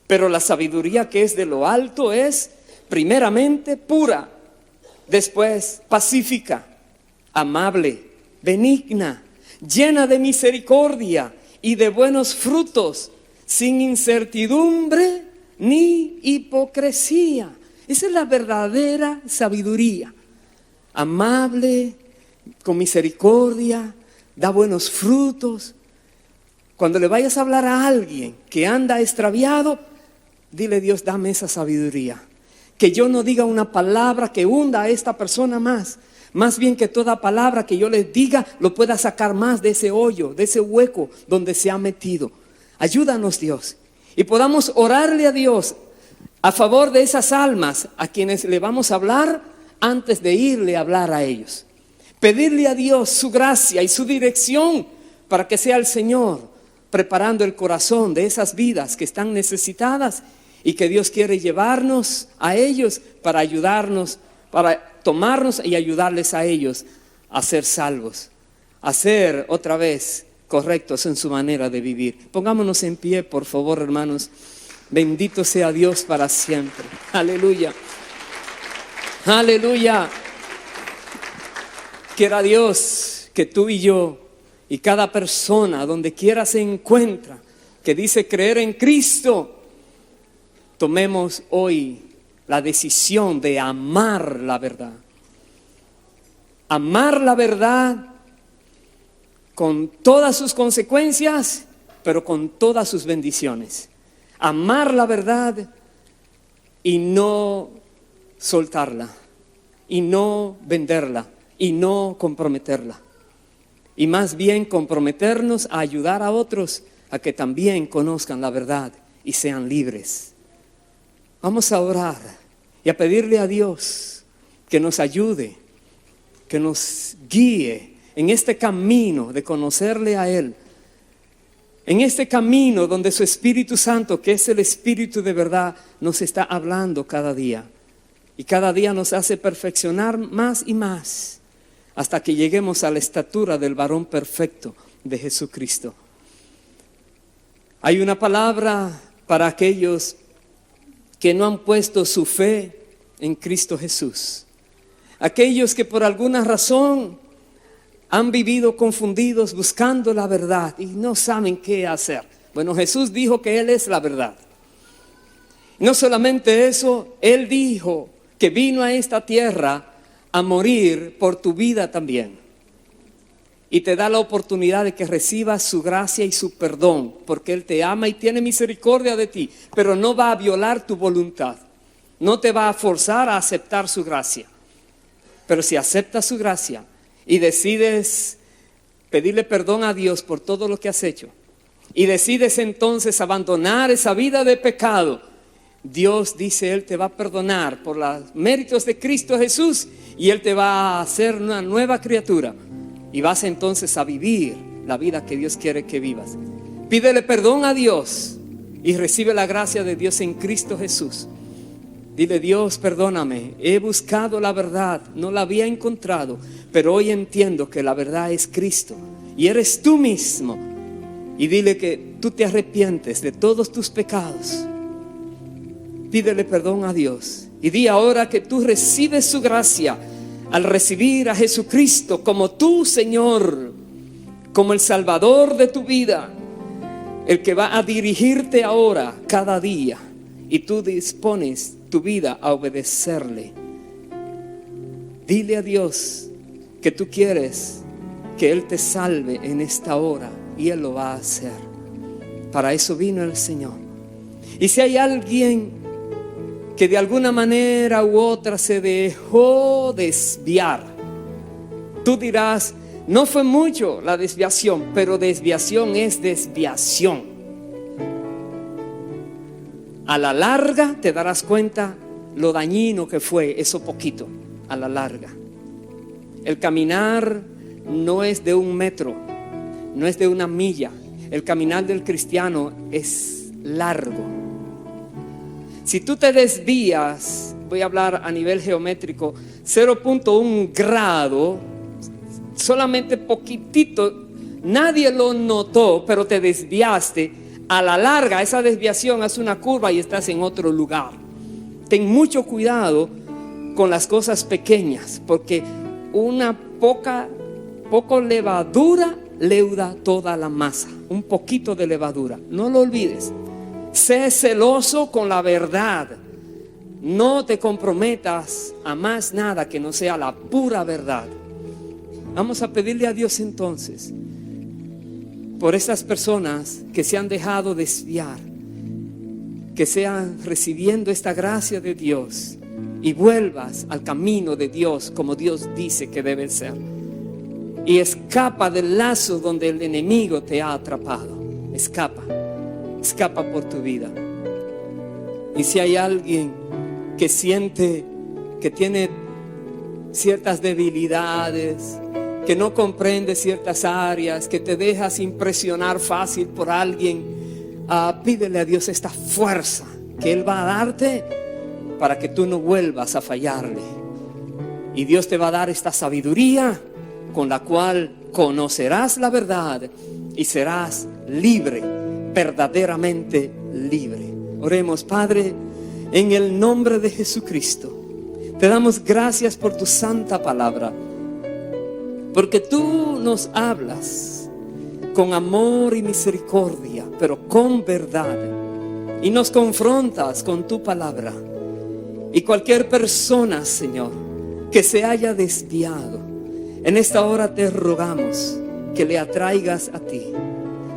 Pero la sabiduría que es de lo alto es primeramente pura, después pacífica, amable, benigna, llena de misericordia y de buenos frutos, sin incertidumbre ni hipocresía. Esa es la verdadera sabiduría. Amable, con misericordia, da buenos frutos. Cuando le vayas a hablar a alguien que anda extraviado, dile: Dios, dame esa sabiduría. Que yo no diga una palabra que hunda a esta persona más. Más bien que toda palabra que yo les diga lo pueda sacar más de ese hoyo, de ese hueco donde se ha metido. Ayúdanos, Dios. Y podamos orarle a Dios a favor de esas almas a quienes le vamos a hablar antes de irle a hablar a ellos. Pedirle a Dios su gracia y su dirección para que sea el Señor preparando el corazón de esas vidas que están necesitadas y que Dios quiere llevarnos a ellos para ayudarnos, para tomarnos y ayudarles a ellos a ser salvos, a ser otra vez correctos en su manera de vivir. Pongámonos en pie, por favor, hermanos. Bendito sea Dios para siempre. Aleluya. Aleluya. Quiera Dios que tú y yo y cada persona, donde quiera se encuentra, que dice creer en Cristo, tomemos hoy la decisión de amar la verdad. Amar la verdad con todas sus consecuencias, pero con todas sus bendiciones. Amar la verdad y no soltarla, y no venderla, y no comprometerla. Y más bien comprometernos a ayudar a otros a que también conozcan la verdad y sean libres. Vamos a orar y a pedirle a Dios que nos ayude, que nos guíe en este camino de conocerle a Él. En este camino donde su Espíritu Santo, que es el Espíritu de verdad, nos está hablando cada día. Y cada día nos hace perfeccionar más y más hasta que lleguemos a la estatura del varón perfecto de Jesucristo. Hay una palabra para aquellos que no han puesto su fe en Cristo Jesús. Aquellos que por alguna razón han vivido confundidos buscando la verdad y no saben qué hacer. Bueno, Jesús dijo que Él es la verdad. No solamente eso, Él dijo que vino a esta tierra a morir por tu vida también. Y te da la oportunidad de que recibas su gracia y su perdón, porque Él te ama y tiene misericordia de ti, pero no va a violar tu voluntad. No te va a forzar a aceptar su gracia. Pero si aceptas su gracia y decides pedirle perdón a Dios por todo lo que has hecho, y decides entonces abandonar esa vida de pecado, Dios dice, Él te va a perdonar por los méritos de Cristo Jesús y Él te va a hacer una nueva criatura y vas entonces a vivir la vida que Dios quiere que vivas. Pídele perdón a Dios y recibe la gracia de Dios en Cristo Jesús. Dile: Dios, perdóname, he buscado la verdad, no la había encontrado, pero hoy entiendo que la verdad es Cristo y eres tú mismo. Y dile que tú te arrepientes de todos tus pecados. Pídele perdón a Dios y di ahora que tú recibes su gracia al recibir a Jesucristo como tu Señor, como el Salvador de tu vida, el que va a dirigirte ahora cada día, y tú dispones tu vida a obedecerle. Dile a Dios que tú quieres que Él te salve en esta hora y Él lo va a hacer. Para eso vino el Señor. Y si hay alguien que de alguna manera u otra se dejó desviar, tú dirás: no fue mucho la desviación, pero desviación es desviación. A la larga te darás cuenta lo dañino que fue eso poquito. A la larga, el caminar no es de 1 metro, no es de 1 milla. El caminar del cristiano es largo. Si tú te desvías, voy a hablar a nivel geométrico, 0.1 grado, solamente poquitito, nadie lo notó, pero te desviaste. A la larga esa desviación hace una curva y estás en otro lugar. Ten mucho cuidado con las cosas pequeñas, porque una poco levadura leuda toda la masa. Un poquito de levadura, no lo olvides. Sé celoso con la verdad. No te comprometas a más nada que no sea la pura verdad. Vamos a pedirle a Dios entonces por estas personas que se han dejado desviar, que sean recibiendo esta gracia de Dios y vuelvas al camino de Dios como Dios dice que debe ser, y escapa del lazo donde el enemigo te ha atrapado. Escapa por tu vida. Y si hay alguien que siente que tiene ciertas debilidades, que no comprende ciertas áreas, que te dejas impresionar fácil por alguien, pídele a Dios esta fuerza que Él va a darte para que tú no vuelvas a fallarle. Y Dios te va a dar esta sabiduría con la cual conocerás la verdad y serás libre, verdaderamente libre. Oremos. Padre, en el nombre de Jesucristo, te damos gracias por tu santa palabra, porque tú nos hablas con amor y misericordia, pero con verdad. Y nos confrontas con tu palabra. Y cualquier persona, Señor, que se haya desviado, en esta hora te rogamos que le atraigas a ti.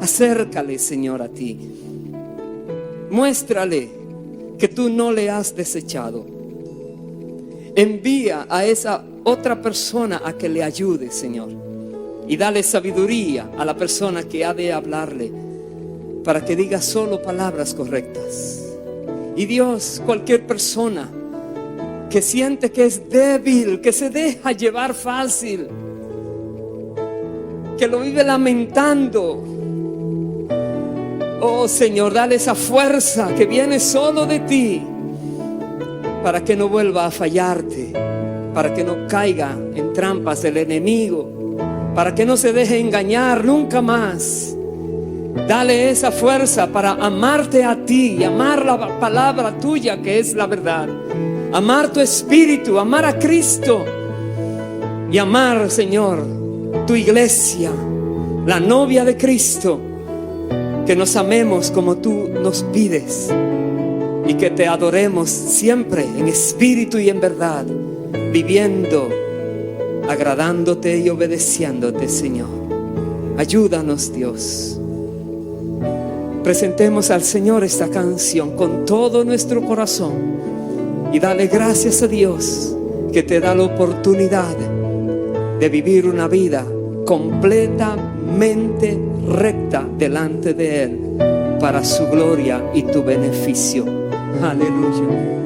Acércale, Señor, a ti. Muéstrale que tú no le has desechado. Envía a esa otra persona a que le ayude, Señor. Y dale sabiduría a la persona que ha de hablarle, para que diga solo palabras correctas. Y Dios, cualquier persona que siente que es débil, que se deja llevar fácil, que lo vive lamentando, oh Señor, dale esa fuerza que viene solo de ti, para que no vuelva a fallarte, para que no caiga en trampas del enemigo, para que no se deje engañar nunca más. Dale esa fuerza para amarte a ti y amar la palabra tuya, que es la verdad. Amar tu espíritu, amar a Cristo y amar, Señor, tu iglesia, la novia de Cristo. Que nos amemos como tú nos pides y que te adoremos siempre en espíritu y en verdad, viviendo, agradándote y obedeciéndote, Señor. Ayúdanos, Dios. Presentemos al Señor esta canción con todo nuestro corazón y dale gracias a Dios que te da la oportunidad de vivir una vida completamente recta delante de Él, para su gloria y tu beneficio. Aleluya.